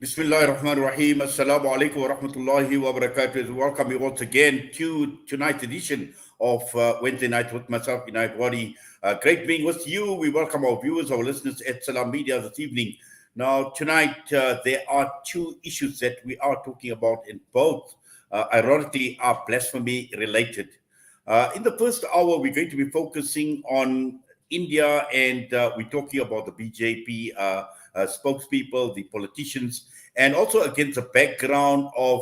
Bismillahirrahmanirrahim. Assalamu alaikum wa rahmatullahi wa barakatuh. Welcome you once again to tonight's edition of Wednesday Night with myself, United Wadi. Great being with you. We welcome our viewers, our listeners at Salam Media this evening. Now, tonight, there are two issues that we are talking about, and both, ironically, are blasphemy related. In the first hour, we're going to be focusing on India, and we're talking about the BJP spokespeople, the politicians, and also against the background of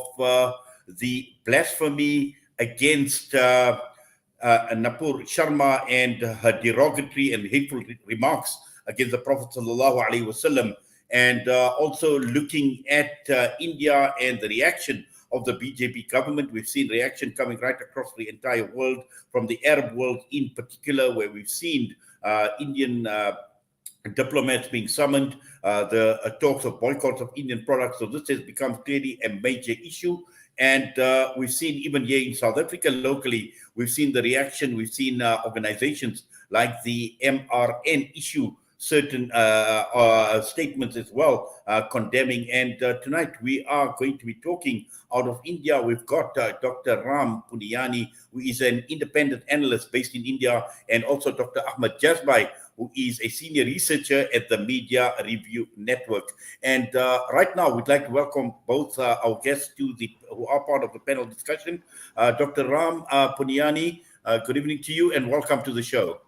the blasphemy against Napur Sharma and her derogatory and hateful remarks against the Prophet sallallahu alaihi wasallam, and also looking at India and the reaction of the BJP government. We've seen reaction coming right across the entire world, from the Arab world in particular, where we've seen Indian diplomats being summoned, the talks of boycotts of Indian products. So this has become clearly a major issue. And we've seen even here in South Africa locally, we've seen the reaction. We've seen organizations like the MRN issue certain statements as well, condemning. And tonight we are going to be talking out of India. We've got Dr. Ram Puniyani, who is an independent analyst based in India, and also Dr. Ahmed Jazbhay, who is a senior researcher at the Media Review Network. And right now, we'd like to welcome both our guests who are part of the panel discussion. Dr. Ram Puniyani, good evening to you and welcome to the show.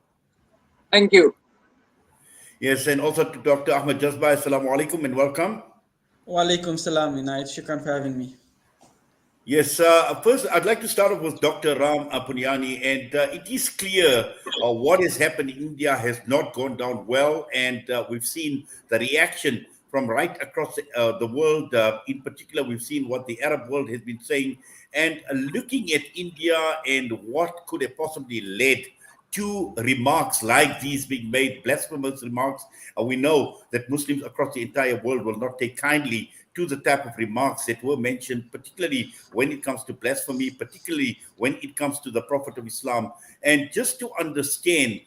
Thank you. Yes, and also to Dr. Ahmed Jazbhay, assalamu alaikum and welcome. Wa alaikum salam, United. Shukran for having me. Yes, first I'd like to start off with Dr. Ram Puniyani, and it is clear what has happened in India has not gone down well, and we've seen the reaction from right across the world. In particular, we've seen what the Arab world has been saying, and looking at India and what could have possibly led to remarks like these being made, blasphemous remarks. We know that Muslims across the entire world will not take kindly to the type of remarks that were mentioned, particularly when it comes to blasphemy, particularly when it comes to the Prophet of Islam. And just to understand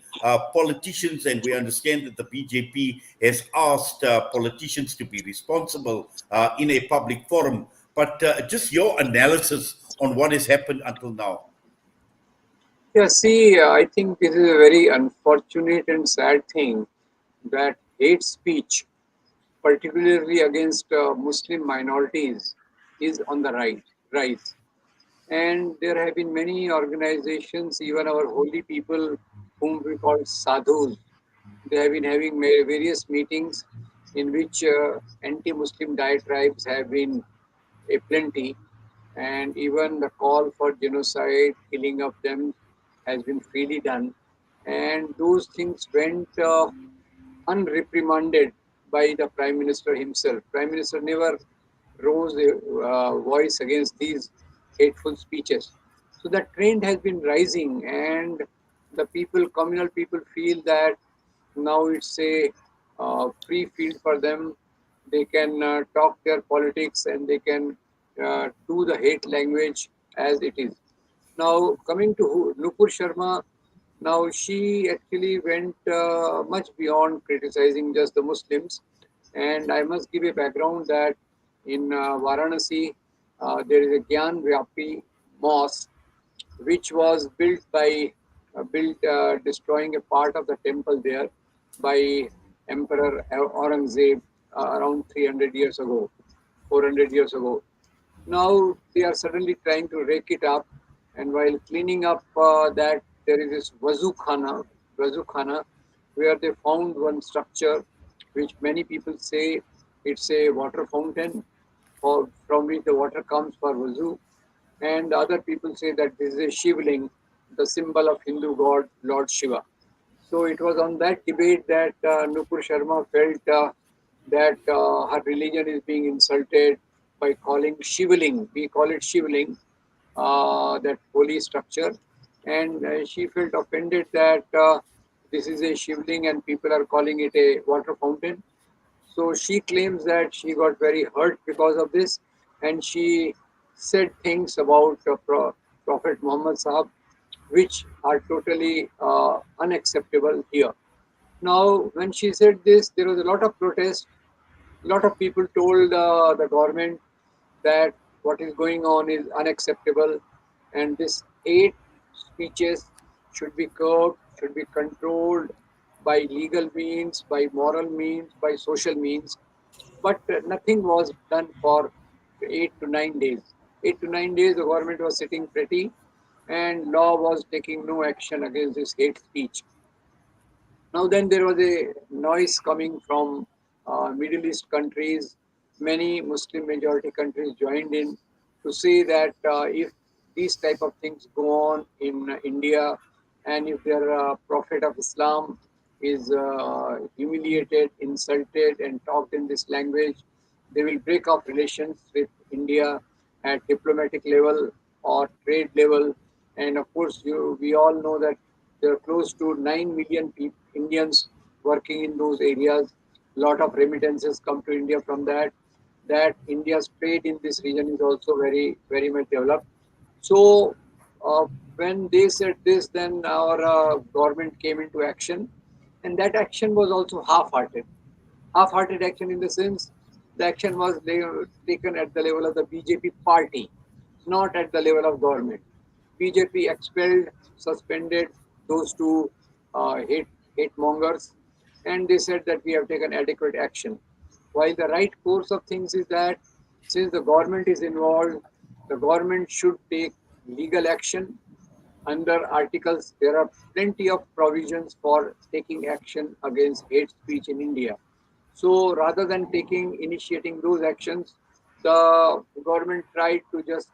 politicians, and we understand that the BJP has asked politicians to be responsible in a public forum, but just your analysis on what has happened until now. Yeah, see, I think this is a very unfortunate and sad thing that hate speech, particularly against Muslim minorities, is on the rise. And there have been many organizations, even our holy people, whom we call sadhus, they have been having various meetings in which anti-Muslim diatribes have been plenty, and even the call for genocide, killing of them, has been freely done. And those things went unreprimanded by the Prime Minister himself. Prime Minister never rose a voice against these hateful speeches. So the trend has been rising, and the people, communal people, feel that now it's a free field for them. They can talk their politics and they can do the hate language as it is. Now, coming to Nupur Sharma, now she actually went much beyond criticizing just the Muslims. And I must give a background that in Varanasi, there is a Gyan Vyapi mosque, which was built destroying a part of the temple there by Emperor Aurangzeb around 300 years ago, 400 years ago. Now they are suddenly trying to rake it up, and while cleaning up that, there is this Wazu Khana, where they found one structure which many people say it's a water fountain from which the water comes for Wazu, and other people say that this is a Shivling, the symbol of Hindu god Lord Shiva. So it was on that debate that Nupur Sharma felt that her religion is being insulted by calling Shivling, we call it Shivling, that holy structure. And she felt offended that this is a Shivling and people are calling it a water fountain. So she claims that she got very hurt because of this, and she said things about Prophet Muhammad Sahab, which are totally unacceptable here. Now, when she said this, there was a lot of protest. lot of people told the government that what is going on is unacceptable, and this hate speeches should be curbed, should be controlled by legal means, by moral means, by social means. But nothing was done for 8 to 9 days. 8 to 9 days, the government was sitting pretty, and law was taking no action against this hate speech. Now then, there was a noise coming from Middle East countries. Many Muslim majority countries joined in to say that if these type of things go on in India, and if their Prophet of Islam is humiliated, insulted, and talked in this language, they will break off relations with India at diplomatic level or trade level. And of course, we all know that there are close to 9 million Indians working in those areas. A lot of remittances come to India from that. That India's trade in this region is also very, very much developed. So when they said this, then our government came into action, and that action was also half-hearted. Half-hearted action in the sense the action was taken at the level of the BJP party, not at the level of government. BJP expelled, suspended those two hate mongers, and they said that we have taken adequate action. While the right course of things is that since the government is involved, the government should take legal action under articles. There are plenty of provisions for taking action against hate speech in India. So rather than initiating those actions, the government tried to just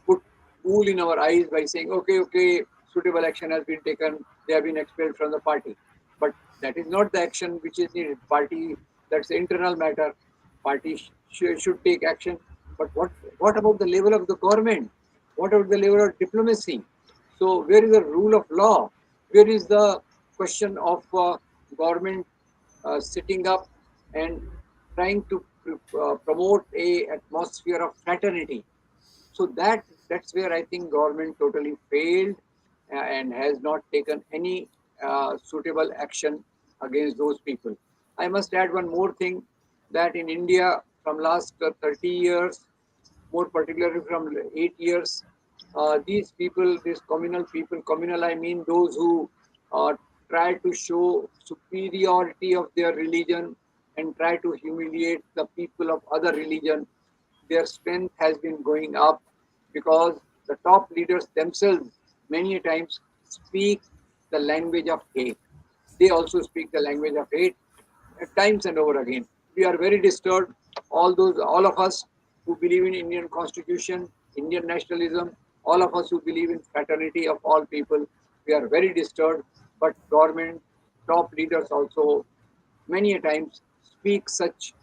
put wool in our eyes by saying, okay, suitable action has been taken, they have been expelled from the party. But that is not the action which is needed. Party, that's the internal matter. Party should take action. But what about the level of the government? What about the level of diplomacy? So where is the rule of law? Where is the question of government sitting up and trying to promote a atmosphere of fraternity? So that's where I think government totally failed and has not taken any suitable action against those people. I must add one more thing, that in India from last 30 years, more particularly from 8 years, these people, these communal people, communal I mean those who try to show superiority of their religion and try to humiliate the people of other religion, their strength has been going up because the top leaders themselves many times speak the language of hate. They also speak the language of hate at times and over again. We are very disturbed. All of us who believe in Indian Constitution, Indian nationalism, all of us who believe in fraternity of all people, we are very disturbed. But government, top leaders also many a times speak such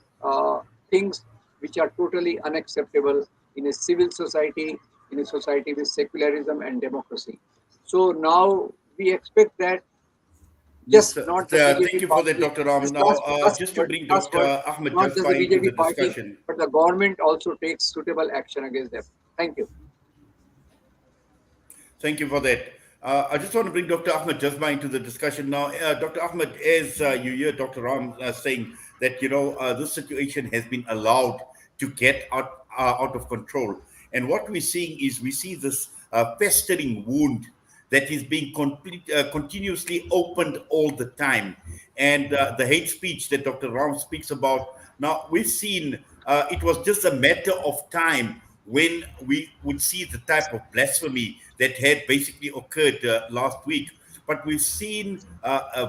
things which are totally unacceptable in a civil society, in a society with secularism and democracy. So now we expect that Yes, just sir. not the Thank BJP you for that, party, Dr. Ram. just Now, just to word, bring last word, Dr. Ahmed not just the Jazbhay into the BJP party, discussion. but the government also takes suitable action against them. Thank you. Thank you for that. I just want to bring Dr. Ahmed Jazbhay into the discussion now. Dr. Ahmed, as you hear Dr. Ram saying that, this situation has been allowed to get out of control. And what we're seeing is we see this festering wound that is being continuously opened all the time. And the hate speech that Dr. Ram speaks about, now we've seen it was just a matter of time when we would see the type of blasphemy that had basically occurred last week. But we've seen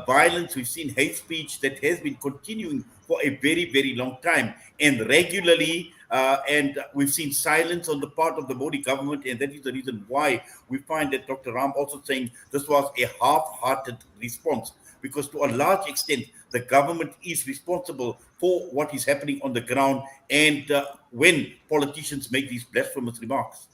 violence, we've seen hate speech that has been continuing for a very, very long time and regularly. And we've seen silence on the part of the Modi government. And that is the reason why we find that Dr. Ram also saying this was a half-hearted response, because to a large extent, the government is responsible for what is happening on the ground and when politicians make these blasphemous remarks.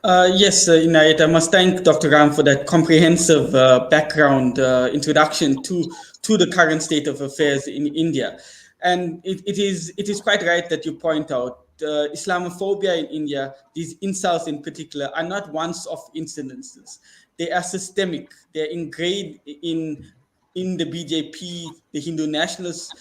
Yes, Inayat, I must thank Dr. Ram for that comprehensive background introduction to the current state of affairs in India. And it is quite right that you point out Islamophobia in India, these insults in particular, are not once-off incidences. They are systemic. They're ingrained in the BJP, the Hindu nationalist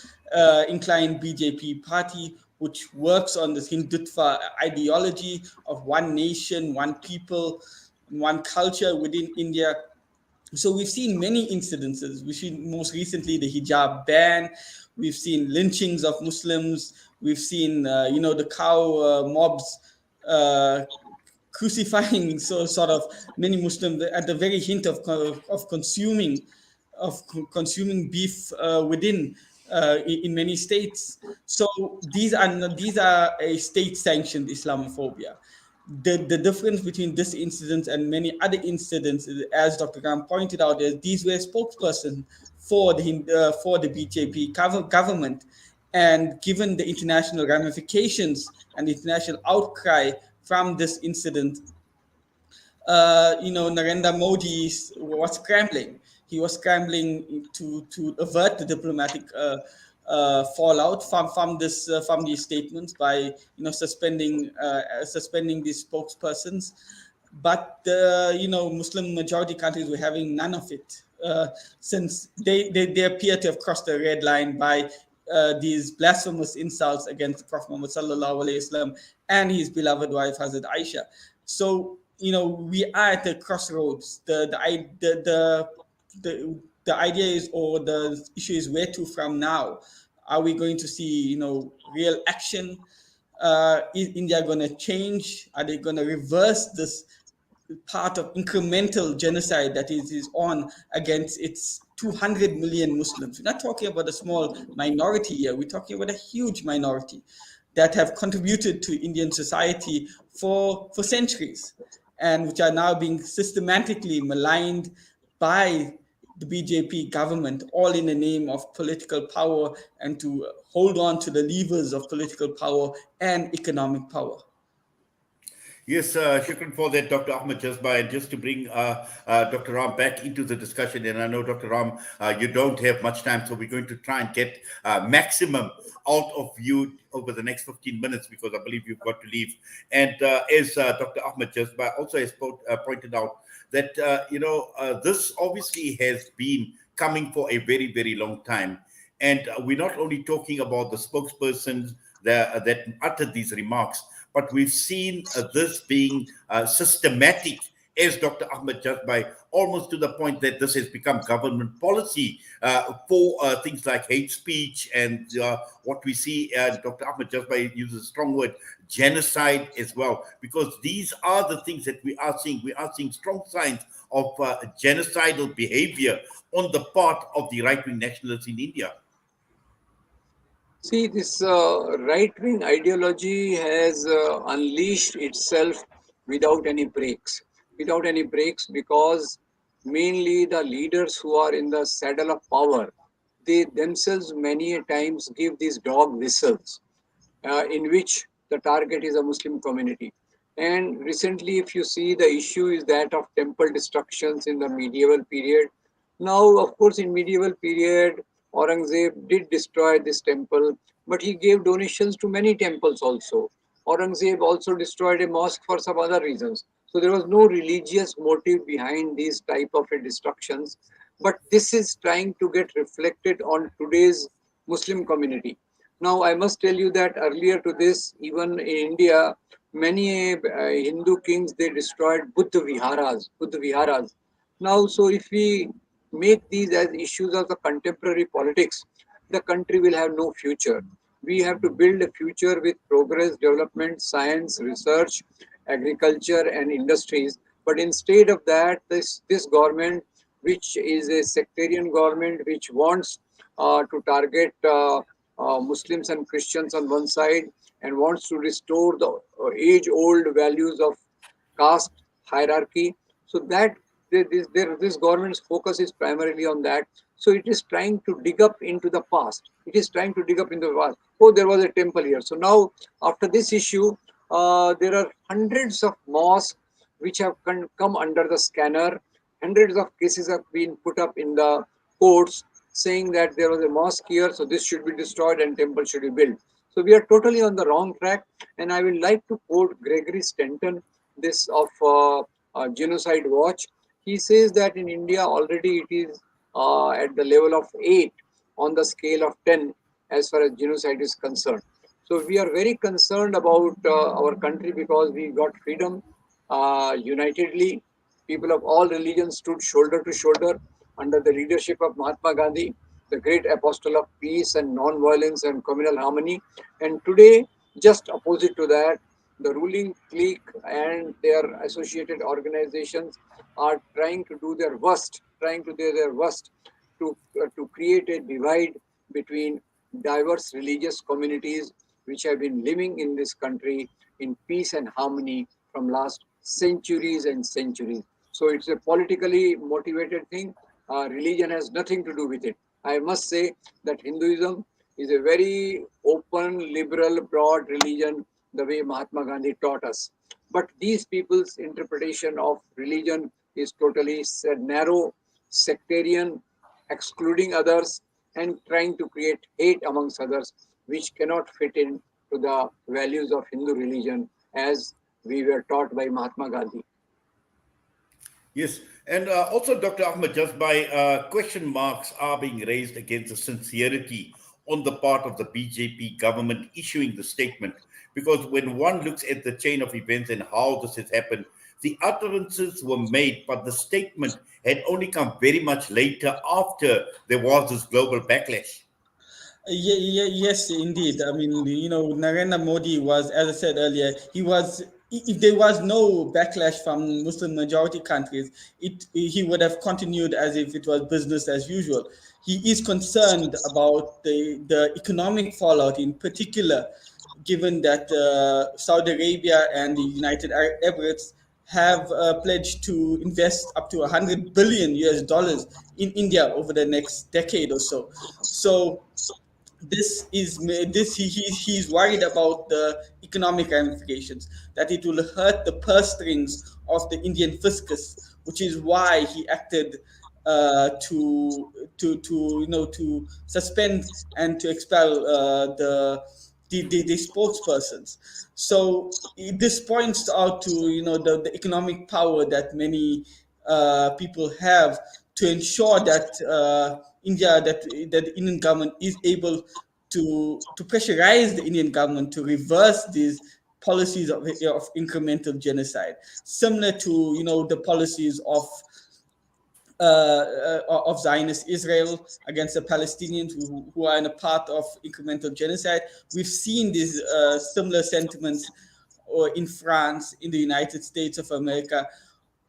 inclined BJP party, which works on this Hindutva ideology of one nation, one people, one culture within India. So we've seen many incidences. We've seen most recently the hijab ban. We've seen lynchings of Muslims. We've seen, the cow mobs crucifying sort of many Muslims at the very hint of consuming beef within in many states. So these are a state-sanctioned Islamophobia. The difference between this incident and many other incidents, as Dr. Ram pointed out, is these were spokesperson for the BJP government, and given the international ramifications and the international outcry from this incident, Narendra Modi was scrambling. He was scrambling to avert the diplomatic fallout from these statements by suspending these spokespersons. But Muslim majority countries were having none of it, since they appear to have crossed the red line by these blasphemous insults against Prophet Muhammad sallallahu alaihi wasallam and his beloved wife Hazrat Aisha. So we are at the crossroads. The idea is, or the issue is, where to from now? Are we going to see real action? Is India going to change? Are they going to reverse this part of incremental genocide that is on against its 200 million Muslims? We're not talking about a small minority here. We're talking about a huge minority that have contributed to Indian society for centuries, and which are now being systematically maligned by the BJP government, all in the name of political power and to hold on to the levers of political power and economic power. Yes, shukran for that, Dr. Ahmed Jazbhay. And just to bring Dr. Ram back into the discussion, and I know, Dr. Ram, you don't have much time, so we're going to try and get maximum out of you over the next 15 minutes, because I believe you've got to leave. And as Dr. Ahmed Jazbhay also has pointed out, that, this obviously has been coming for a very, very long time. And we're not only talking about the spokespersons that uttered these remarks, but we've seen this being systematic, as Dr. Ahmed Jazbhay, almost to the point that this has become government policy for things like hate speech and what we see. Dr. Ahmed Jazbhay uses a strong word, genocide, as well, because these are the things that we are seeing. We are seeing strong signs of genocidal behavior on the part of the right-wing nationalists in India. See, this right-wing ideology has unleashed itself without any breaks. Without any breaks, because mainly the leaders who are in the saddle of power, they themselves many a times give these dog whistles in which the target is a Muslim community. And recently, if you see, the issue is that of temple destructions in the medieval period. Now, of course, in medieval period, Aurangzeb did destroy this temple, but he gave donations to many temples also. Aurangzeb also destroyed a mosque for some other reasons. So there was no religious motive behind these type of destructions. But this is trying to get reflected on today's Muslim community. Now, I must tell you that earlier to this, even in India, many Hindu kings, they destroyed Buddha viharas. Now, so if we make these as issues of the contemporary politics, the country will have no future. We have to build a future with progress, development, science, research, agriculture, and industries. But instead of that, this government, which is a sectarian government, which wants to target Muslims and Christians on one side, and wants to restore the age-old values of caste hierarchy. So that this government's focus is primarily on that. So it is trying to dig up into the past. It is trying to dig up into the past. Oh, there was a temple here. So now, after this issue, there are hundreds of mosques which have come under the scanner. Hundreds of cases have been put up in the courts saying that there was a mosque here, so this should be destroyed and temple should be built. So we are totally on the wrong track. And I will like to quote Gregory Stanton, this of Genocide Watch. He says that in India already it is at the level of 8 on the scale of 10, as far as genocide is concerned. So we are very concerned about our country because we got freedom unitedly. People of all religions stood shoulder to shoulder under the leadership of Mahatma Gandhi, the great apostle of peace and non-violence and communal harmony. And today, just opposite to that, the ruling clique and their associated organizations are trying to do their worst, to create a divide between diverse religious communities which have been living in this country in peace and harmony from last centuries and centuries. So it's a politically motivated thing. Religion has nothing to do with it. I must say that Hinduism is a very open, liberal, broad religion, the way Mahatma Gandhi taught us. But these people's interpretation of religion is totally narrow, sectarian, excluding others, and trying to create hate amongst others, which cannot fit in to the values of Hindu religion as we were taught by Mahatma Gandhi. Yes, and also Dr. Ahmed Jazbhay, question marks are being raised against the sincerity on the part of the BJP government issuing the statement. Because when one looks at the chain of events and how this has happened, the utterances were made, but the statement had only come very much later after there was this global backlash. Yes, indeed. I mean, Narendra Modi was, as I said earlier, if there was no backlash from Muslim majority countries, he would have continued as if it was business as usual. He is concerned about the economic fallout, in particular, given that Saudi Arabia and the United Arab Emirates have pledged to invest up to 100 billion US dollars in India over the next decade or so. So he's worried about the economic ramifications, that it will hurt the purse strings of the Indian fiscus, which is why he acted to suspend and to expel the spokespersons. So this points out to the economic power that many people have to ensure that the Indian government is able to pressurize the Indian government to reverse these policies of incremental genocide, similar to the policies of Zionist Israel against the Palestinians who are in a path of incremental genocide. We've seen these similar sentiments in France, in the United States of America.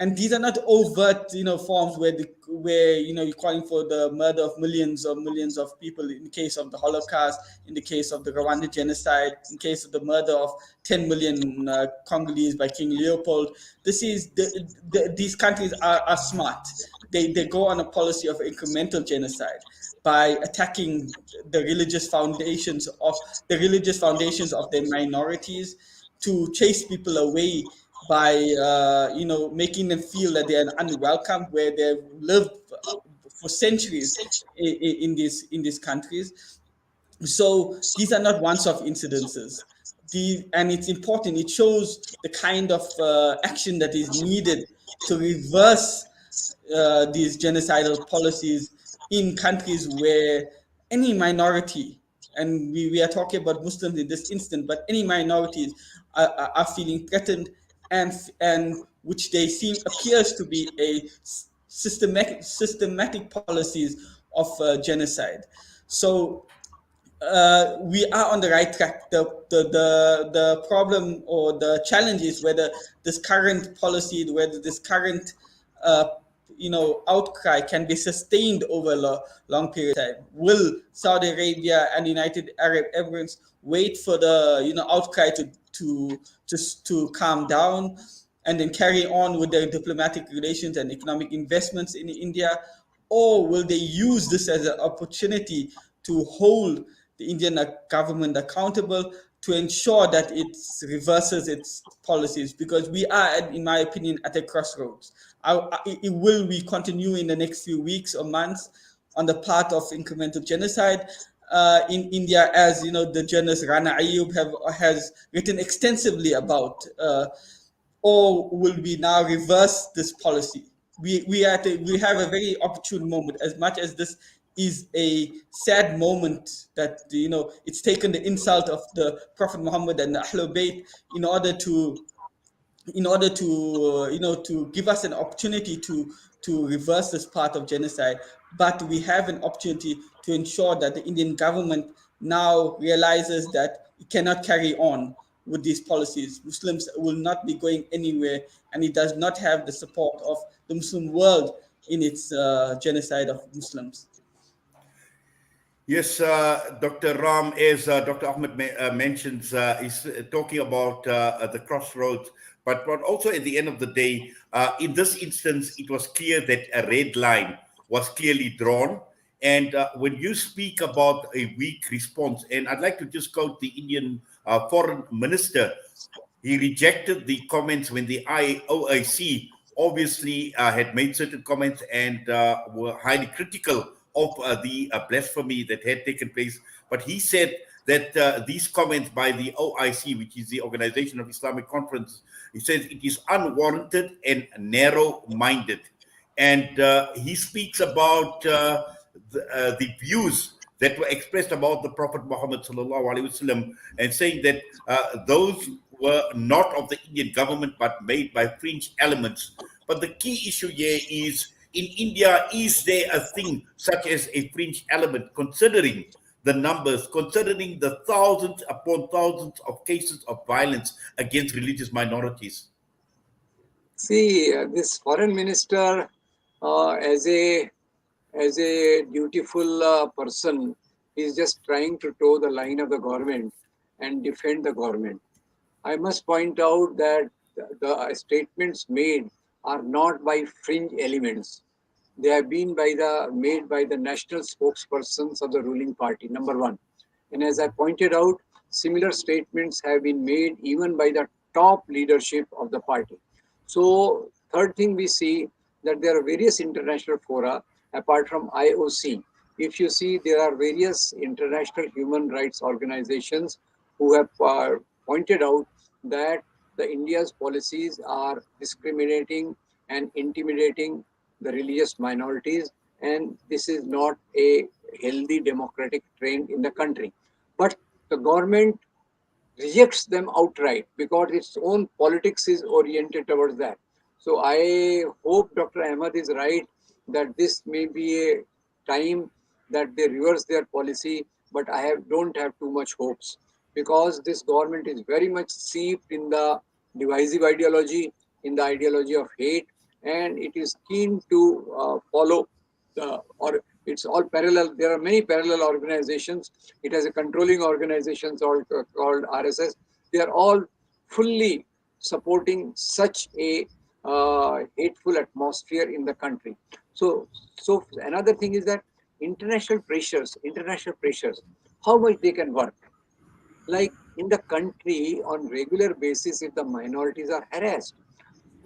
And these are not overt, forms where you're calling for the murder of millions of people. In the case of the Holocaust, in the case of the Rwanda genocide, in case of the murder of 10 million Congolese by King Leopold, these countries are smart. They go on a policy of incremental genocide by attacking the religious foundations of their minorities, to chase people away by making them feel that they are unwelcome where they've lived for centuries in these countries. So these are not once-off incidences. And it's important. It shows the kind of action that is needed to reverse these genocidal policies in countries where any minority, and we are talking about Muslims in this instant, but any minorities are feeling threatened, and which they seem appears to be a systematic policies of genocide. So we are on the right track. The problem or the challenge is whether this current policy, whether this current outcry can be sustained over a long period of time. Will Saudi Arabia and United Arab Emirates wait for the outcry to calm down and then carry on with their diplomatic relations and economic investments in India, or will they use this as an opportunity to hold the Indian government accountable to ensure that it reverses its policies? Because we are, in my opinion, at a crossroads. Will we continue in the next few weeks or months on the path of incremental genocide in India, as the journalist Rana Ayub has written extensively about, or will we now reverse this policy? We have a very opportune moment. As much as this is a sad moment that, it's taken the insult of the Prophet Muhammad and the Ahlul Bayt in order to to give us an opportunity to reverse this part of genocide. But we have an opportunity to ensure that the Indian government now realizes that it cannot carry on with these policies. Muslims will not be going anywhere, and it does not have the support of the Muslim world in its genocide of Muslims. Yes, Dr. Ram, as Dr. Ahmed mentions, is talking about the crossroads, but also at the end of the day, in this instance, it was clear that a red line was clearly drawn. And when you speak about a weak response, and I'd like to just quote the Indian foreign minister, he rejected the comments when the OIC obviously had made certain comments and were highly critical of the blasphemy that had taken place. But he said that these comments by the OIC, which is the Organization of Islamic Conference, he says it is unwarranted and narrow-minded. And he speaks about the views that were expressed about the Prophet Muhammad sallallahu alaihi wasallam, and saying that those were not of the Indian government but made by fringe elements. But the key issue here is, in India, is there a thing such as a fringe element, considering the numbers, considering the thousands upon thousands of cases of violence against religious minorities? See, this foreign minister, as a dutiful person, is just trying to toe the line of the government and defend the government. I must point out that the statements made are not by fringe elements. They have been made by the national spokespersons of the ruling party, number one. And as I pointed out, similar statements have been made even by the top leadership of the party. So, third thing, we see that there are various international fora apart from IOC. If you see, there are various international human rights organizations who have pointed out that the India's policies are discriminating and intimidating the religious minorities, and this is not a healthy democratic trend in the country. But the government rejects them outright because its own politics is oriented towards that. So I hope Dr. Ahmed is right that this may be a time that they reverse their policy, but don't have too much hopes, because this government is very much seeped in the divisive ideology, in the ideology of hate, and it is keen to follow or it's all parallel. There are many parallel organizations. It has a controlling organization called RSS. They are all fully supporting such a hateful atmosphere in the country. So another thing is that international pressures, how much they can work. Like in the country on regular basis, if the minorities are harassed,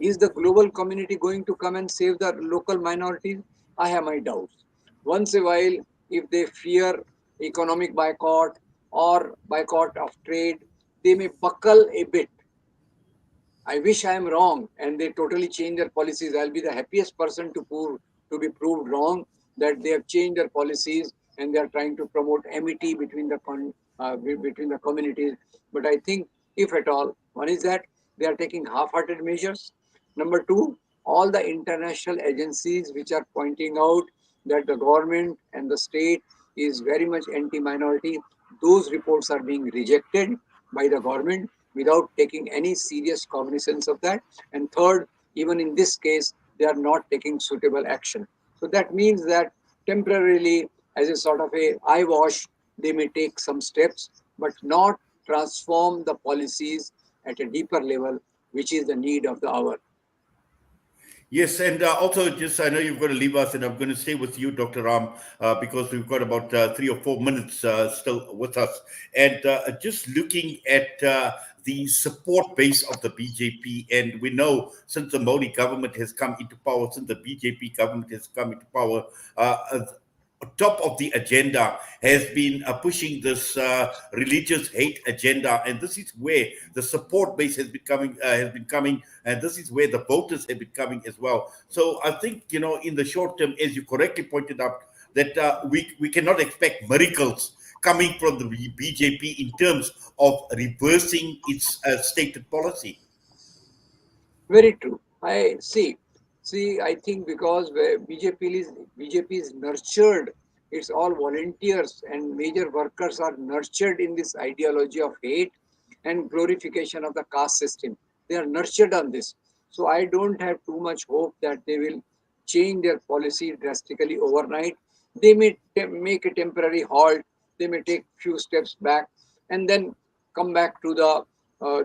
is the global community going to come and save the local minorities? I have my doubts. Once a while, if they fear economic boycott or boycott of trade, they may buckle a bit. I wish I am wrong and they totally change their policies. I'll be the happiest person to be proved wrong, that they have changed their policies and they are trying to promote amity between the communities. But I think, if at all, one is that they are taking half-hearted measures. Number two, all the international agencies which are pointing out that the government and the state is very much anti-minority, those reports are being rejected by the government without taking any serious cognizance of that. And third, even in this case, they are not taking suitable action. So that means that temporarily, as a sort of a eyewash, they may take some steps, but not transform the policies at a deeper level, which is the need of the hour. Yes, and also just, I know you've got to leave us, and I'm going to stay with you, Dr. Ram, because we've got about 3 or 4 minutes still with us. And just looking at the support base of the BJP, and we know since the Modi government has come into power, since the BJP government has come into power, top of the agenda has been pushing this religious hate agenda, and this is where the support base has been coming, and this is where the voters have been coming as well. So I think, in the short term, as you correctly pointed out, that we cannot expect miracles coming from the BJP in terms of reversing its stated policy. Very true. I see. See, I think because where BJP is nurtured, it's all volunteers and major workers are nurtured in this ideology of hate and glorification of the caste system. They are nurtured on this. So I don't have too much hope that they will change their policy drastically overnight. They may make a temporary halt. They may take few steps back and then come back to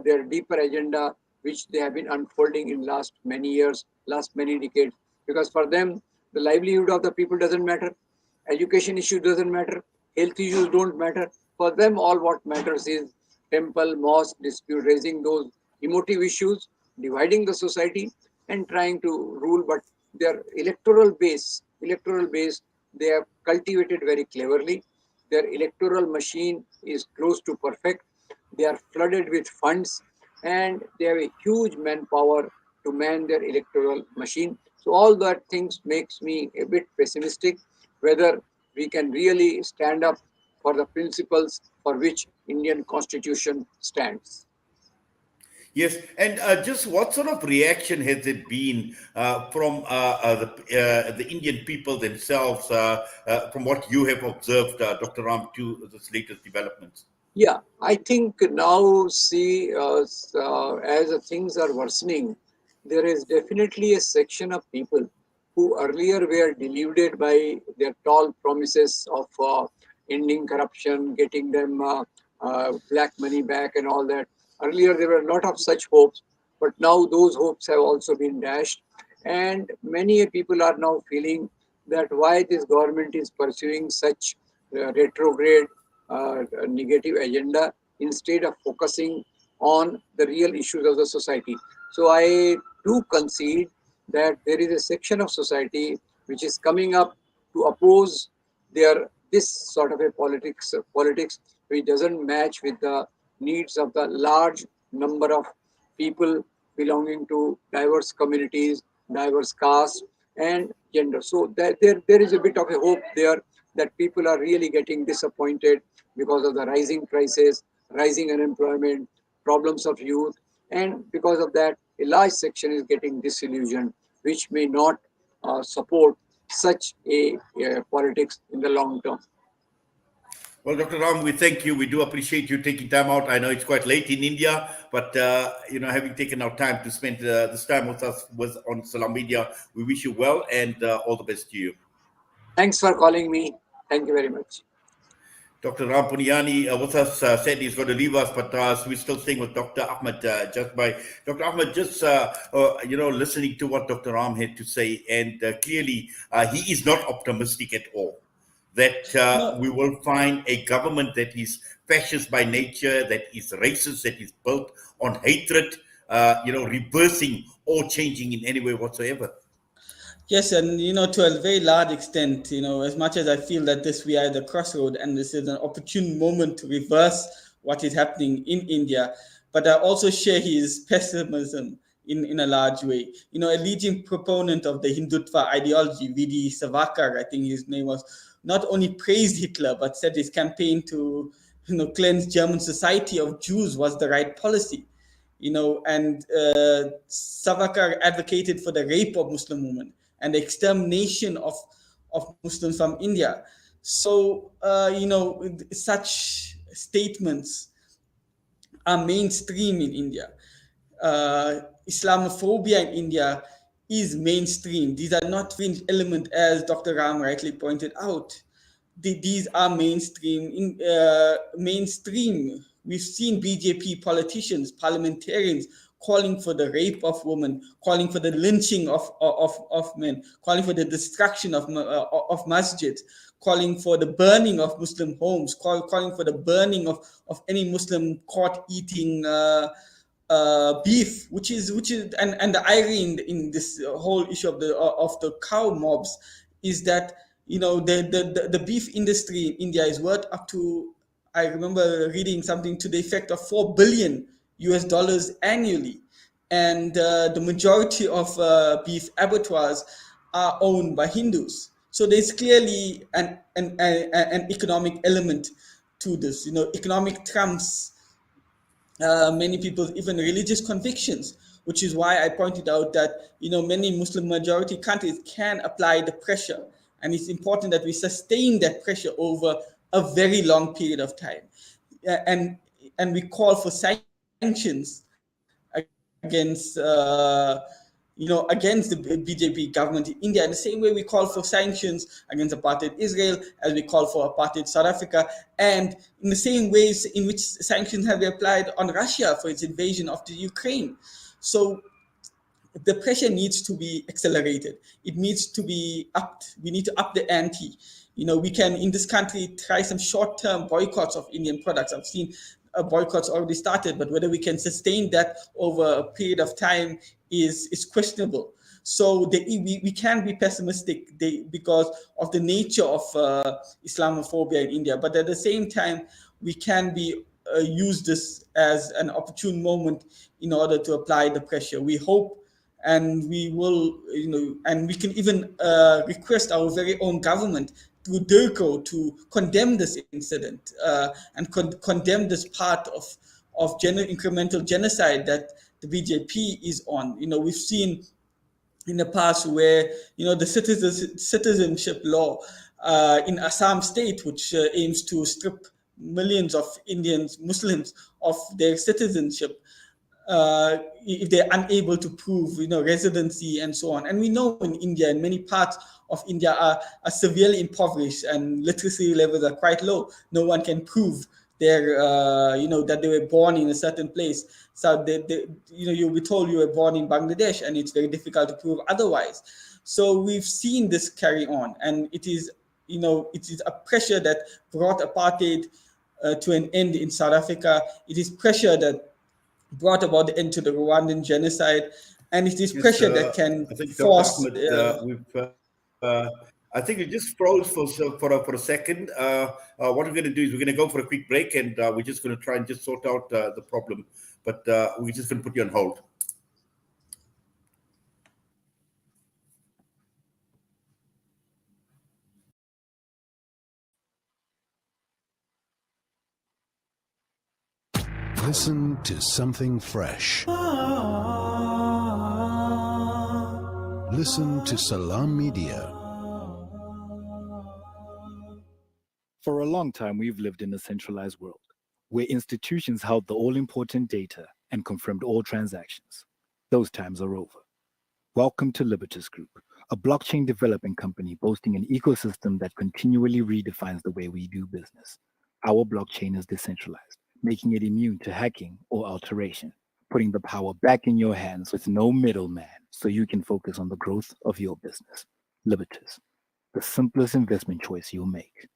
their deeper agenda, which they have been unfolding in last many years, last many decades. Because for them, the livelihood of the people doesn't matter, education issues doesn't matter, health issues don't matter. For them, all what matters is temple, mosque dispute, raising those emotive issues, dividing the society, and trying to rule. But their electoral base, they have cultivated very cleverly. Their electoral machine is close to perfect. They are flooded with funds and they have a huge manpower to man their electoral machine. So all that things makes me a bit pessimistic whether we can really stand up for the principles for which Indian Constitution stands. Yes, and just what sort of reaction has it been from the Indian people themselves, from what you have observed, Dr. Ram, to this latest developments? Yeah, I think now, see, as things are worsening, there is definitely a section of people who earlier were deluded by their tall promises of ending corruption, getting them black money back, and all that. Earlier, there were a lot of such hopes, but now those hopes have also been dashed. And many people are now feeling that why this government is pursuing such retrograde negative agenda instead of focusing on the real issues of the society. So I do concede that there is a section of society which is coming up to oppose their this sort of a politics which doesn't match with the needs of the large number of people belonging to diverse communities, diverse castes, and gender. So there is a bit of a hope there that people are really getting disappointed because of the rising prices, rising unemployment, problems of youth, and because of that, a large section is getting disillusioned, which may not support such a politics in the long term. Well, Dr. Ram, we thank you. We do appreciate you taking time out. I know it's quite late in India, but having taken our time to spend this time with us on Salam Media, we wish you well and all the best to you. Thanks for calling me. Thank you very much. Dr. Ram Puniyani with us said he's going to leave us, but we're still staying with Dr. Ahmed Jazbhay. Dr. Ahmed, just listening to what Dr. Ram had to say, and clearly he is not optimistic at all that No. we will find a government that is fascist by nature, that is racist, that is built on hatred, reversing or changing in any way whatsoever. Yes, and to a very large extent, as much as I feel that we are at the crossroad and this is an opportune moment to reverse what is happening in India, but I also share his pessimism in a large way. A leading proponent of the Hindutva ideology, V.D. Savarkar, I think his name was, not only praised Hitler, but said his campaign to cleanse German society of Jews was the right policy. And Savarkar advocated for the rape of Muslim women and the extermination of Muslims from India. So, such statements are mainstream in India. Islamophobia in India is mainstream. These are not fringe element, as Dr. Ram rightly pointed out. These are mainstream. Mainstream. We've seen BJP politicians, parliamentarians calling for the rape of women, calling for the lynching of men, calling for the destruction of masjids, calling for the burning of Muslim homes, calling for the burning of any Muslim caught eating beef, which is and the irony in this whole issue of the cow mobs is that the beef industry in India is worth up to, I remember reading something to the effect of $4 billion annually, and the majority of beef abattoirs are owned by Hindus. So there's clearly an economic element to this. Economic trumps many people's even religious convictions, which is why I pointed out that many Muslim majority countries can apply the pressure, and it's important that we sustain that pressure over a very long period of time. And we call for sanctions against against the BJP government in India, in the same way we call for sanctions against apartheid Israel, as we call for apartheid South Africa, and in the same ways in which sanctions have been applied on Russia for its invasion of the Ukraine. So the pressure needs to be accelerated. It needs to be upped. We need to up the ante. We can, in this country, try some short-term boycotts of Indian products. I've seen boycotts already started, but whether we can sustain that over a period of time is questionable. So we can be pessimistic because of the nature of Islamophobia in India, but at the same time, we can be use this as an opportune moment in order to apply the pressure. We hope, and we will, and we can even request our very own government through DIRCO to condemn this incident and condemn this part of incremental genocide that the BJP is on. We've seen in the past where the citizenship law in Assam state, which aims to strip millions of Muslims of their citizenship if they're unable to prove residency and so on. And we know in India, in many parts of India are severely impoverished and literacy levels are quite low. No one can prove their that they were born in a certain place. So you'll be told you were born in Bangladesh, and it's very difficult to prove otherwise. So we've seen this carry on, and it is a pressure that brought apartheid to an end in South Africa. It is pressure that brought about the end to the Rwandan genocide, and it is pressure that can force. I think it just froze for a second. What we're going to do is we're going to go for a quick break, and we're just going to try and just sort out the problem. But we're just going to put you on hold. Listen to something fresh. Listen to Salam Media. For a long time, we've lived in a centralized world where institutions held the all-important data and confirmed all transactions. Those times are over. Welcome to Libertas Group, a blockchain development company boasting an ecosystem that continually redefines the way we do business. Our blockchain is decentralized, making it immune to hacking or alteration, putting the power back in your hands with no middleman so you can focus on the growth of your business. Libertas, the simplest investment choice you'll make.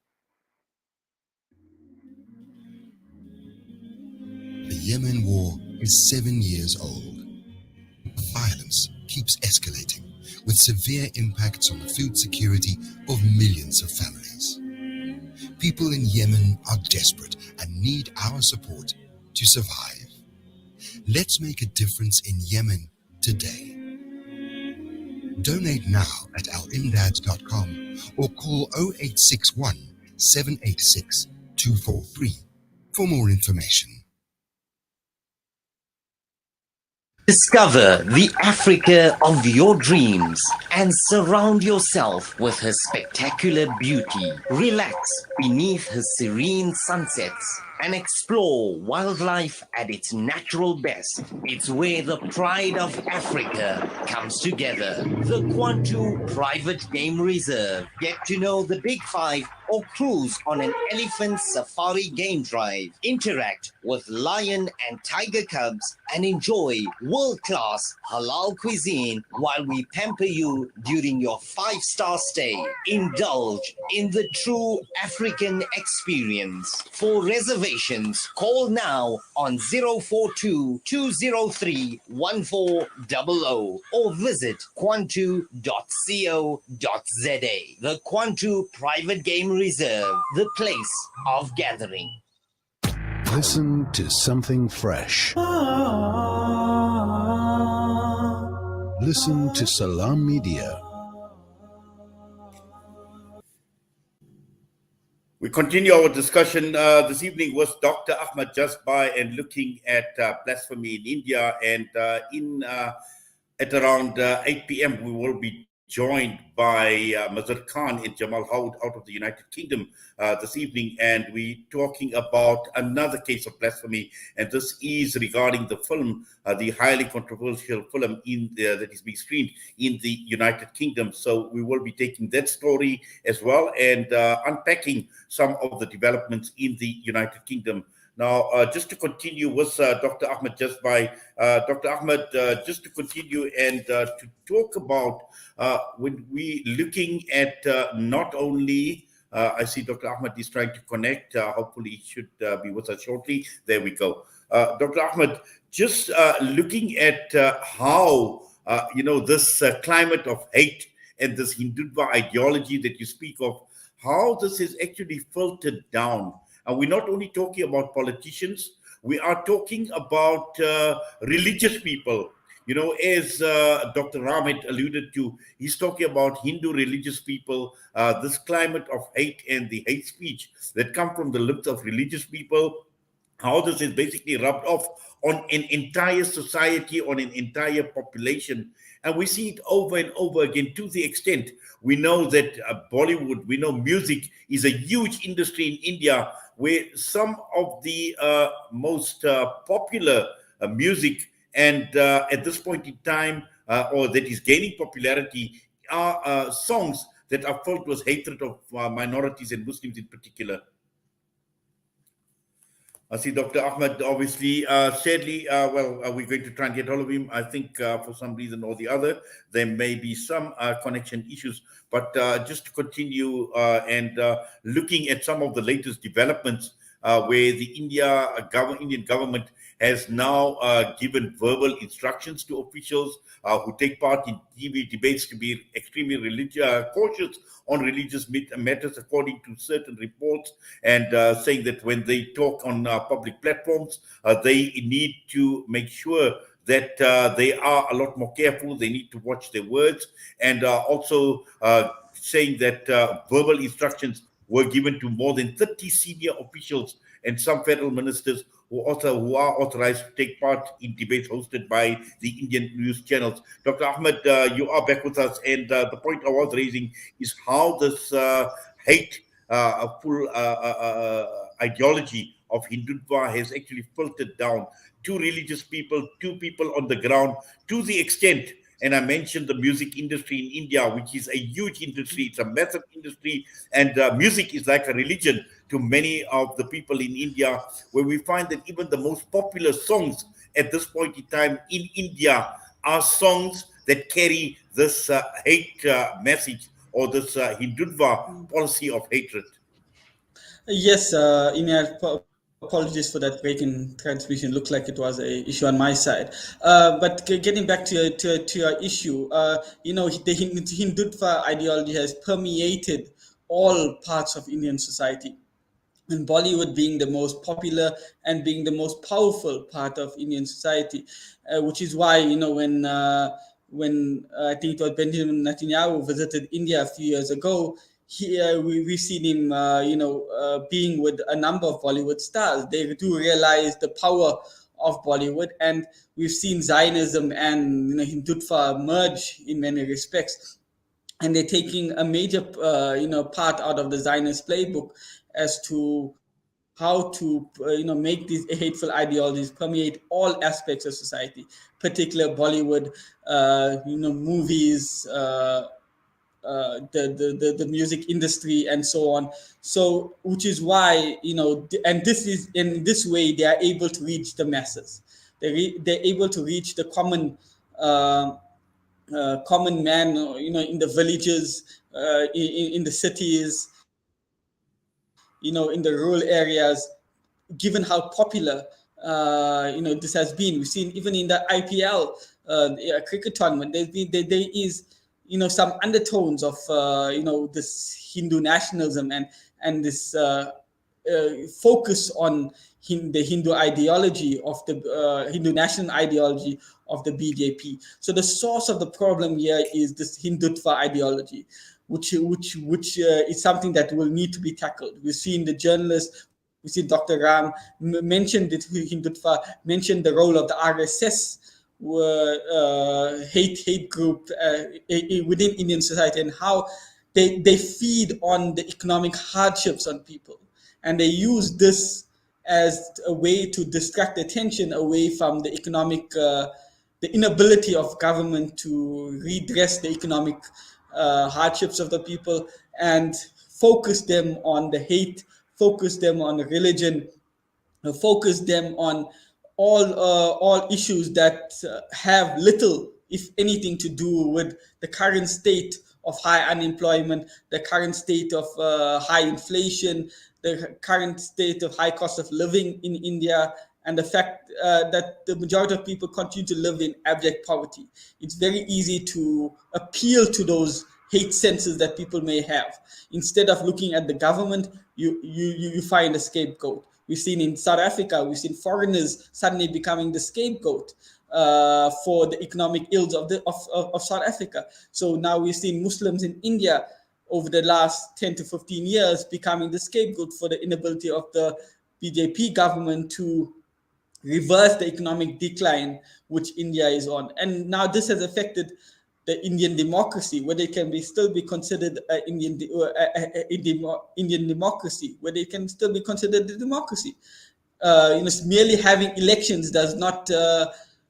The Yemen war is 7 years old. Violence keeps escalating, with severe impacts on the food security of millions of families. People in Yemen are desperate and need our support to survive. Let's make a difference in Yemen today. Donate now at alimdad.com or call 0861 786 243 for more information. Discover the Africa of your dreams and surround yourself with her spectacular beauty. Relax beneath her serene sunsets and explore wildlife at its natural best. It's where the pride of Africa comes together. The Kwantu Private Game Reserve. Get to know the Big Five or cruise on an elephant safari game drive. Interact with lion and tiger cubs and enjoy world-class halal cuisine while we pamper you during your 5-star stay. Indulge in the true African experience. For reservations, call now on 042-203-1400 or visit kwantu.co.za. The Kwantu Private Game Reserve, the place of gathering. Listen to something fresh. Listen to Salam Media. We continue our discussion this evening with Dr. Ahmed Jazbhay and looking at blasphemy in India. And at around 8 p.m., we will be joined by Mazhar Khan and Jamal Houd out of the United Kingdom this evening. And we're talking about another case of blasphemy. And this is regarding the film, the highly controversial film that is being screened in the United Kingdom. So we will be taking that story as well and unpacking some of the developments in the United Kingdom. Now, just to continue with Dr. Ahmed Jazbhay, Dr. Ahmed, just to continue and to talk about when we looking at not only, I see Dr. Ahmed is trying to connect, hopefully he should be with us shortly. There we go. Dr. Ahmed, just looking at how, this climate of hate and this Hindutva ideology that you speak of, how this is actually filtered down. And we're not only talking about politicians, we are talking about religious people. As Dr. Ram had alluded to, he's talking about Hindu religious people, this climate of hate and the hate speech that come from the lips of religious people, how this is basically rubbed off on an entire society, on an entire population. And we see it over and over again, to the extent we know that Bollywood, we know music is a huge industry in India, where some of the most popular music and at this point in time, or that is gaining popularity, are songs that are filled with hatred of minorities and Muslims in particular. I see Dr. Ahmed, obviously, sadly, we're going to try and get hold of him. I think for some reason or the other, there may be some connection issues. But just to continue and looking at some of the latest developments where the Indian government has now given verbal instructions to officials who take part in TV debates to be extremely cautious on religious matters, according to certain reports, and saying that when they talk on public platforms, they need to make sure that they are a lot more careful. They need to watch their words, and also saying that verbal instructions were given to more than 30 senior officials and some federal ministers who are authorized to take part in debates hosted by the Indian news channels. Dr. Ahmed, you are back with us, and the point I was raising is how this hate, full ideology of Hindutva has actually filtered down to religious people, to people on the ground, to the extent, and I mentioned the music industry in India, which is a huge industry. It's a massive industry, and music is like a religion to many of the people in India, where we find that even the most popular songs at this point in time in India are songs that carry this hate message, or this Hindutva policy of hatred. Yes, apologies for that break in transmission. Looked like it was an issue on my side. But getting back to your issue, the Hindutva ideology has permeated all parts of Indian society, and Bollywood being the most popular and being the most powerful part of Indian society, which is why when I think it was Benjamin Netanyahu visited India a few years ago, we've seen him, being with a number of Bollywood stars. They do realize the power of Bollywood, and we've seen Zionism and Hindutva merge in many respects, and they're taking a major part out of the Zionist playbook as to how to make these hateful ideologies permeate all aspects of society, particularly Bollywood, movies, the music industry, and so on. So, which is why and this is in this way they are able to reach the masses. They're able to reach the common man, in the villages, in the cities, in the rural areas. Given how popular this has been, we've seen even in the IPL cricket tournament, there is some undertones of this Hindu nationalism and this focus on the Hindu ideology of the Hindu national ideology of the BJP. So the source of the problem here is this Hindutva ideology, which is something that will need to be tackled. We've seen the journalists, we see Dr. Ram mentioned it, mentioned the role of the RSS, hate group within Indian society, and how they feed on the economic hardships on people, and they use this as a way to distract attention away from the economic, the inability of government to redress the economic hardships of the people, and focus them on the hate, focus them on religion, focus them on all issues that have little, if anything, to do with the current state of high unemployment, the current state of high inflation, the current state of high cost of living in India, and the fact that the majority of people continue to live in abject poverty. It's very easy to appeal to those hate senses that people may have. Instead of looking at the government, you find a scapegoat. We've seen in South Africa, we've seen foreigners suddenly becoming the scapegoat for the economic ills of South Africa. So now we've seen Muslims in India over the last 10 to 15 years becoming the scapegoat for the inability of the BJP government to reverse the economic decline which India is on. And now this has affected the Indian democracy, whether it can still be considered Indian democracy, whether it can still be considered a democracy. Merely having elections does not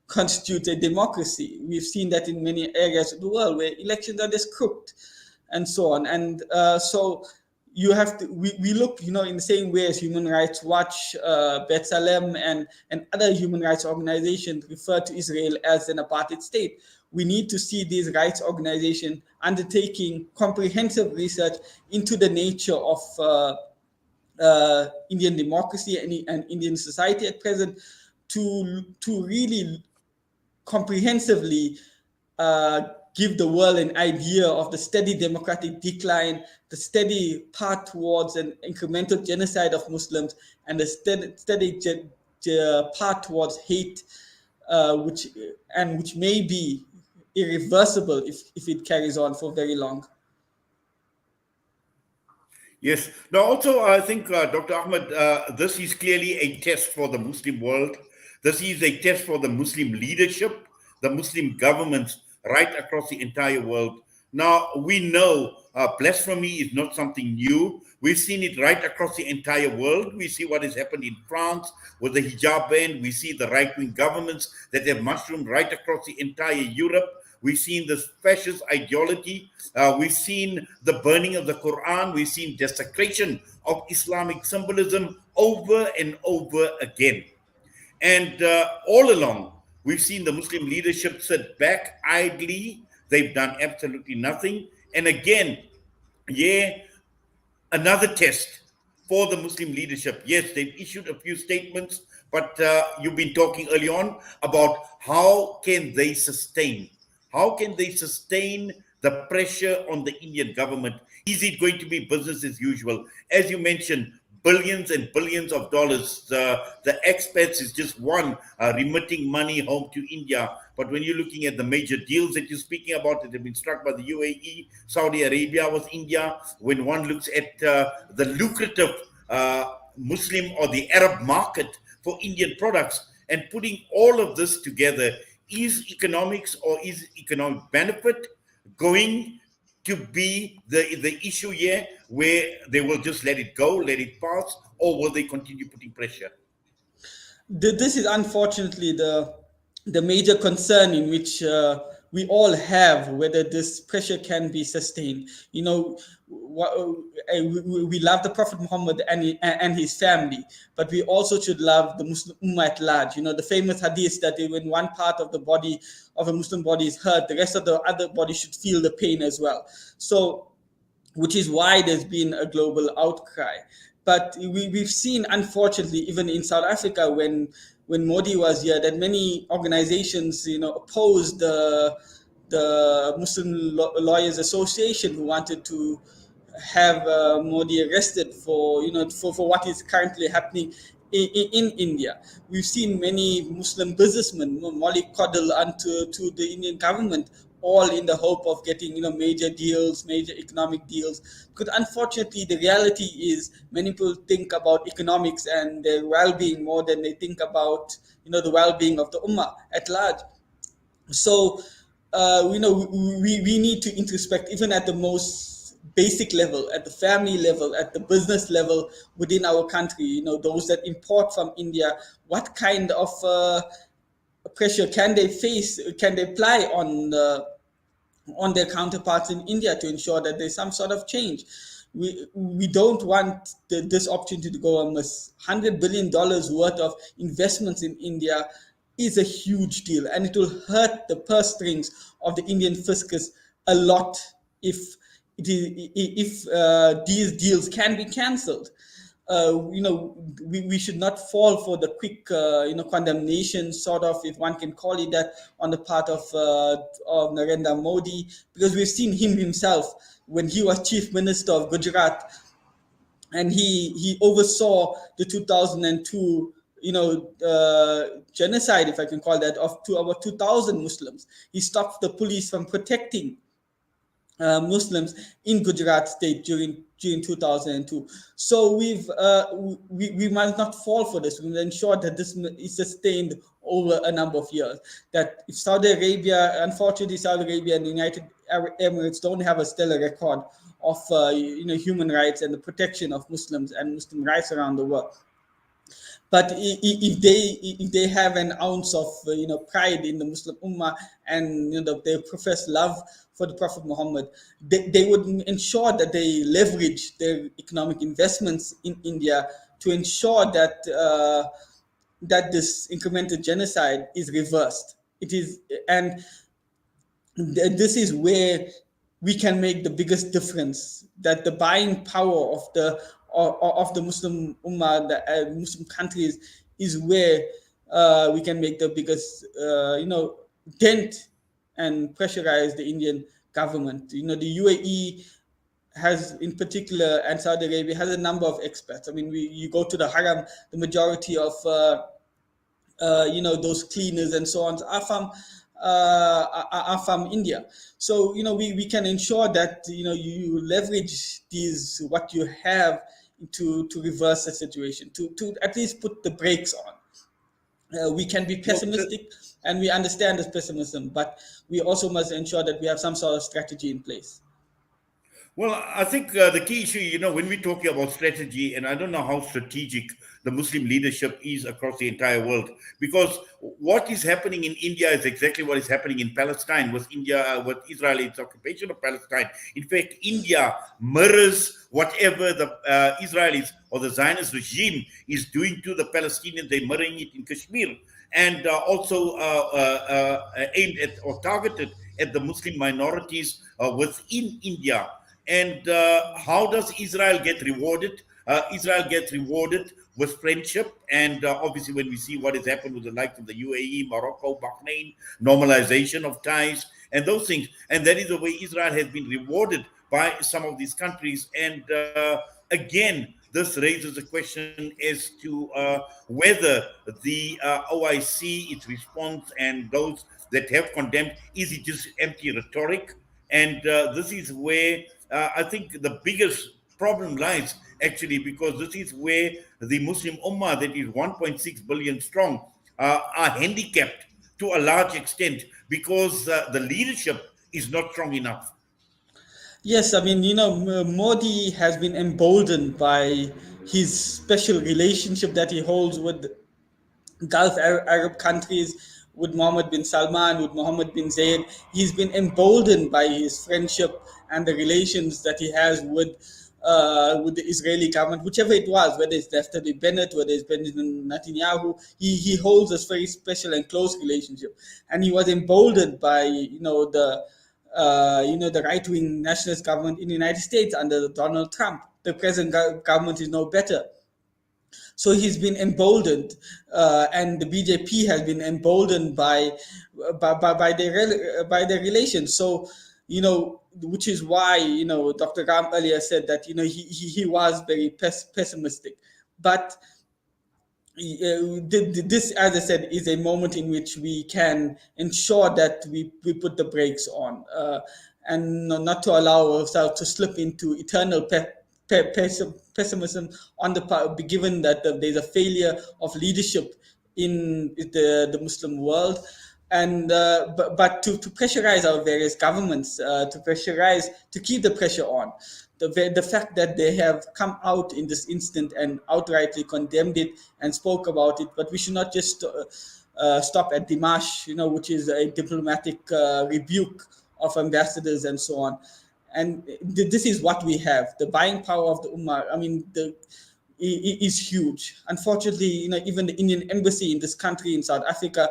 constitute a democracy. We've seen that in many areas of the world where elections are just crooked and so on. And so you have to, we look, in the same way as Human Rights Watch, B'Tselem, and other human rights organizations refer to Israel as an apartheid state. We need to see these rights organizations undertaking comprehensive research into the nature of Indian democracy and Indian society at present to really comprehensively give the world an idea of the steady democratic decline, the steady path towards an incremental genocide of Muslims, and the steady path towards hate, which may be irreversible if it carries on for very long. Yes. Now, also, I think, Dr. Ahmed, this is clearly a test for the Muslim world. This is a test for the Muslim leadership, the Muslim governments right across the entire world. Now, we know blasphemy is not something new. We've seen it right across the entire world. We see what has happened in France with the hijab ban. We see the right-wing governments that have mushroomed right across the entire Europe. We've seen this fascist ideology. We've seen the burning of the Quran. We've seen desecration of Islamic symbolism over and over again. And all along, we've seen the Muslim leadership sit back idly. They've done absolutely nothing. And again, another test for the Muslim leadership. Yes, they've issued a few statements, but you've been talking early on about how can they sustain? How can they sustain the pressure on the Indian government? Is it going to be business as usual? As you mentioned, billions and billions of dollars. The expats is just one remitting money home to India. But when you're looking at the major deals that you're speaking about that have been struck by the UAE, Saudi Arabia with India, when one looks at the lucrative Muslim or the Arab market for Indian products, and putting all of this together, is economics or is economic benefit going to be the issue here, where they will just let it go, let it pass, or will they continue putting pressure? This is unfortunately the major concern in which we all have, whether this pressure can be sustained. We love the Prophet Muhammad and his family, but we also should love the Muslim Ummah at large. The famous hadith that when one part of the body of a Muslim body is hurt, the rest of the other body should feel the pain as well. So, which is why there's been a global outcry. But we've seen, unfortunately, even in South Africa, when Modi was here, that many organizations, opposed the Muslim Lawyers Association, who wanted to have Modi arrested for what is currently happening in India. We've seen many Muslim businessmen mollycoddle to the Indian government all in the hope of getting major deals, major economic deals. Because unfortunately, the reality is many people think about economics and their well-being more than they think about the well-being of the ummah at large. So we need to introspect even at the most basic level, at the family level, at the business level within our country. Those that import from India, what kind of pressure can they face, can they apply on their counterparts in India to ensure that there's some sort of change. We don't want this opportunity to go amiss. $100 billion worth of investments in India is a huge deal, and it will hurt the purse strings of the Indian fiscus a lot if these deals can be cancelled. We should not fall for the quick, condemnation, sort of, if one can call it that, on the part of Narendra Modi, because we've seen him himself when he was chief minister of Gujarat, and he oversaw the 2002 genocide, if I can call that, of about 2,000 Muslims. He stopped the police from protecting Muslims in Gujarat state during 2002. So we must not fall for this. We must ensure that this is sustained over a number of years. That if Saudi Arabia, unfortunately, Saudi Arabia and the United Arab Emirates don't have a stellar record of human rights and the protection of Muslims and Muslim rights around the world. But if they have an ounce of pride in the Muslim Ummah and they profess love for the Prophet Muhammad, they would ensure that they leverage their economic investments in India to ensure that that this incremental genocide is reversed. It is, and this is where we can make the biggest difference. That the buying power of the Muslim Ummah, the Muslim countries, is where we can make the biggest, dent and pressurize the Indian government. The UAE has, in particular, and Saudi Arabia has a number of expats. I mean, you go to the Haram, the majority of those cleaners and so on are from India. So we can ensure that you leverage these, what you have, to reverse the situation, to at least put the brakes on. We can be pessimistic, and we understand this pessimism, but we also must ensure that we have some sort of strategy in place. Well, I think the key issue, when we're talking about strategy, and I don't know how strategic the Muslim leadership is across the entire world, because what is happening in India is exactly what is happening in Palestine with Israel's occupation of Palestine. In fact, India mirrors whatever the Israelis or the Zionist regime is doing to the Palestinians. They're mirroring it in Kashmir, and also aimed at or targeted at the Muslim minorities within India. And how does Israel get rewarded? Israel gets rewarded with friendship. And obviously, when we see what has happened with the likes of the UAE, Morocco, Bahrain, normalization of ties, and those things. And that is the way Israel has been rewarded by some of these countries. And again, this raises a question as to whether the OIC, its response, and those that have condemned, is it just empty rhetoric? And this is where I think the biggest problem lies, actually, because this is where the Muslim Ummah, that is 1.6 billion strong, are handicapped to a large extent because the leadership is not strong enough. Yes, I mean, Modi has been emboldened by his special relationship that he holds with Gulf Arab countries, with Mohammed bin Salman, with Mohammed bin Zayed. He's been emboldened by his friendship and the relations that he has with the Israeli government, whichever it was, whether it's Naftali Bennett, whether it's Benjamin Netanyahu. He holds this very special and close relationship, and he was emboldened by the right-wing nationalist government in the United States under Donald Trump. The present government is no better. So he's been emboldened, and the BJP has been emboldened by their relations. So, which is why Dr. Ram earlier said that he was very pessimistic. But this, as I said, is a moment in which we can ensure that we put the brakes on, and not to allow ourselves to slip into eternal pessimism on the part, given that there's a failure of leadership in the Muslim world. And but to pressurize our various governments, to keep the pressure on. The fact that they have come out in this instant and outrightly condemned it and spoke about it, but we should not just stop at Dimash, which is a diplomatic rebuke of ambassadors and so on. And this is what we have. The buying power of the Ummah, is huge. Unfortunately, even the Indian embassy in this country, in South Africa,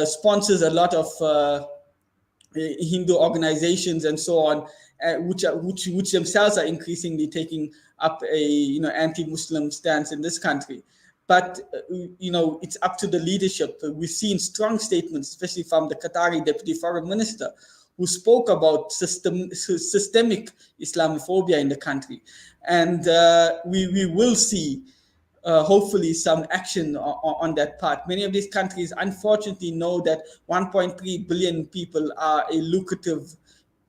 sponsors a lot of Hindu organizations and so on, which themselves are increasingly taking up a anti-Muslim stance in this country. But it's up to the leadership. We've seen strong statements, especially from the Qatari Deputy Foreign Minister, who spoke about systemic Islamophobia in the country, and we will see. Hopefully some action on that part. Many of these countries unfortunately know that 1.3 billion people are a lucrative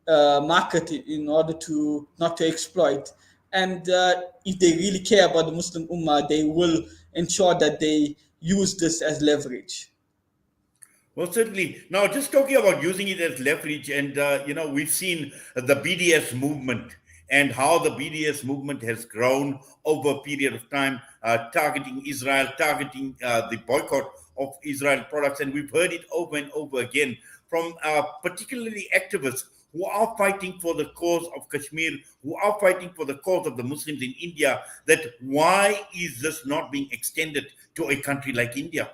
market in order to not to exploit. And if they really care about the Muslim Ummah, they will ensure that they use this as leverage. Well, certainly. Now, just talking about using it as leverage, and we've seen the BDS movement and how the BDS movement has grown over a period of time, targeting Israel, targeting the boycott of Israel products, and we've heard it over and over again from particularly activists who are fighting for the cause of Kashmir, who are fighting for the cause of the Muslims in India, that why is this not being extended to a country like India?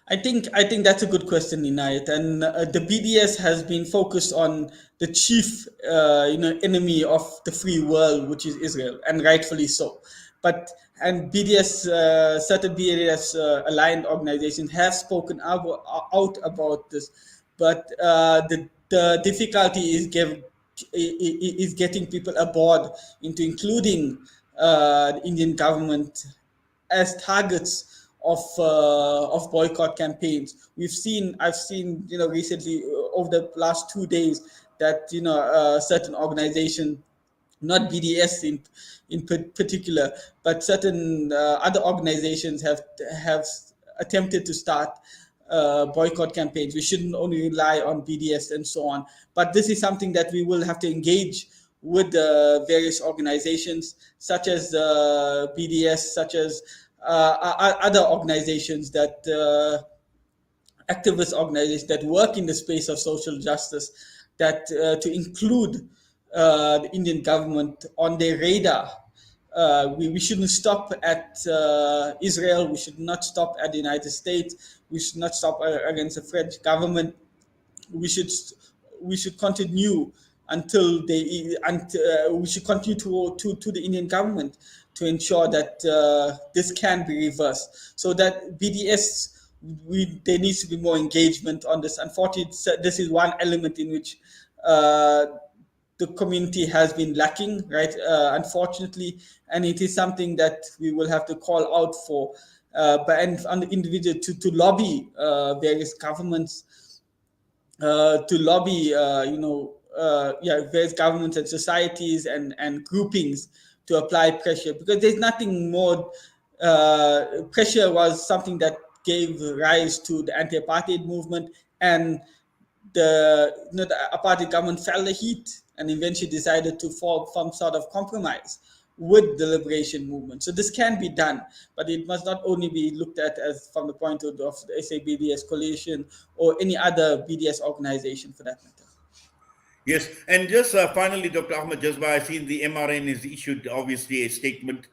I think that's a good question, Inayat. And the BDS has been focused on the chief, enemy of the free world, which is Israel, and rightfully so. And BDS, certain BDS aligned organizations have spoken out about this, but the difficulty is getting people aboard into including the Indian government as targets of boycott campaigns. I've seen recently over the last 2 days that certain organizations, not BDS in particular, but certain other organizations have attempted to start boycott campaigns. We shouldn't only rely on BDS and so on, but this is something that we will have to engage with various organizations such as BDS, such as other organizations activist organizations that work in the space of social justice, that to include the Indian government on their radar. We shouldn't stop at Israel. We should not stop at the United States. We should not stop against the French government. We should continue until we should continue to the Indian government to ensure that this can be reversed. So that BDS, there needs to be more engagement on this. Unfortunately, this is one element in which the community has been lacking, right? Unfortunately, and it is something that we will have to call out for, and on the individual to lobby various governments, to lobby, various governments and societies and groupings to apply pressure, because there's nothing more. Pressure was something that gave rise to the anti-apartheid movement, and the apartheid government felt the heat and eventually decided to form some sort of compromise with the liberation movement. So this can be done, but it must not only be looked at as from the point of the SABDS coalition or any other BDS organization for that matter. Yes, and just finally, Dr. Ahmed Jazbhay, I see the MRN has issued obviously a statement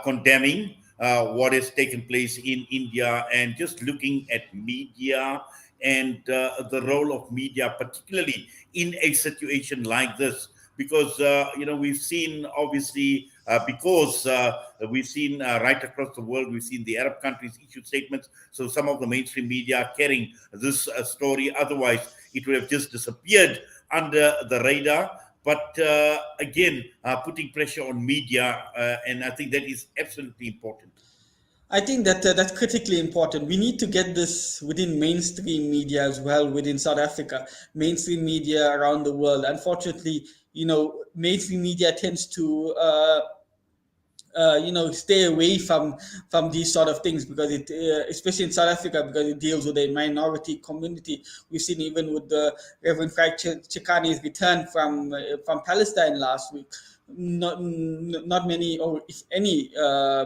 condemning what has taken place in India, and just looking at media and the role of media, particularly in a situation like this, because we've seen obviously because we've seen right across the world, we've seen the Arab countries issue statements. So some of the mainstream media are carrying this story. Otherwise, it would have just disappeared under the radar. But again, putting pressure on media, and I think that is absolutely important. I think that that's critically important. We need to get this within mainstream media as well, within South Africa, mainstream media around the world. Unfortunately, mainstream media tends to stay away from these sort of things because it, especially in South Africa, because it deals with a minority community. We've seen even with the Reverend Frank Chikani's return from Palestine last week. Not many, or if any,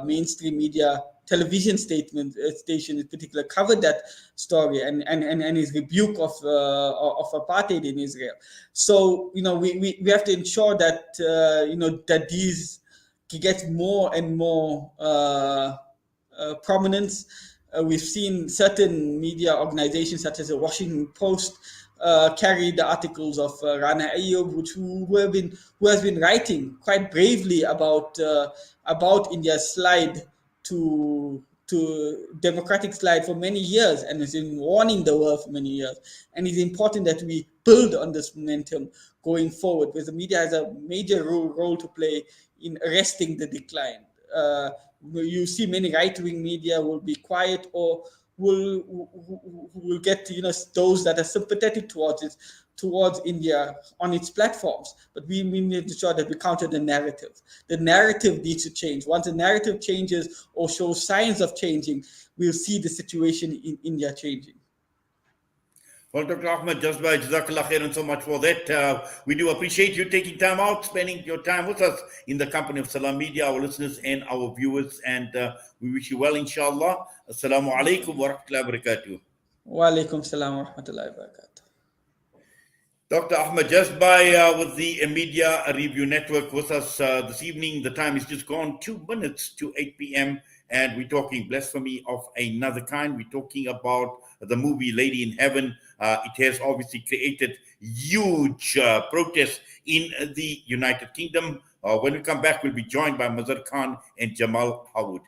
mainstream media television station in particular covered that story and his rebuke of apartheid in Israel. So we have to ensure that that these get more and more prominence. We've seen certain media organizations, such as the Washington Post, carry the articles of Rana Ayyub, who has been writing quite bravely about India's slide to democratic slide for many years, and has been warning the world for many years. And it's important that we build on this momentum going forward, because the media has a major role to play in arresting the decline. You see many right-wing media will be quiet, or will get those that are sympathetic towards India on its platforms. But we need to ensure that we counter the narrative. The narrative needs to change. Once the narrative changes or shows signs of changing, we'll see the situation in India changing. Well, Dr. Ahmed Jazbhay, Jazakallah khairan so much for that. We do appreciate you taking time out, spending your time with us in the company of Salam Media, our listeners and our viewers, and we wish you well, inshallah. Assalamu alaikum wa rahmatullahi wa barakatuh. Wa alaikum salam wa rahmatullahi wa barakatuh. Dr. Ahmed Jazbhay with the Media Review Network with us this evening. The time is just gone 2 minutes to 8 p.m. and we're talking blasphemy of another kind. We're talking about the movie Lady in Heaven. It has obviously created huge protests in the United Kingdom. When we come back, we'll be joined by Mazhar Khan and Jamal Howard.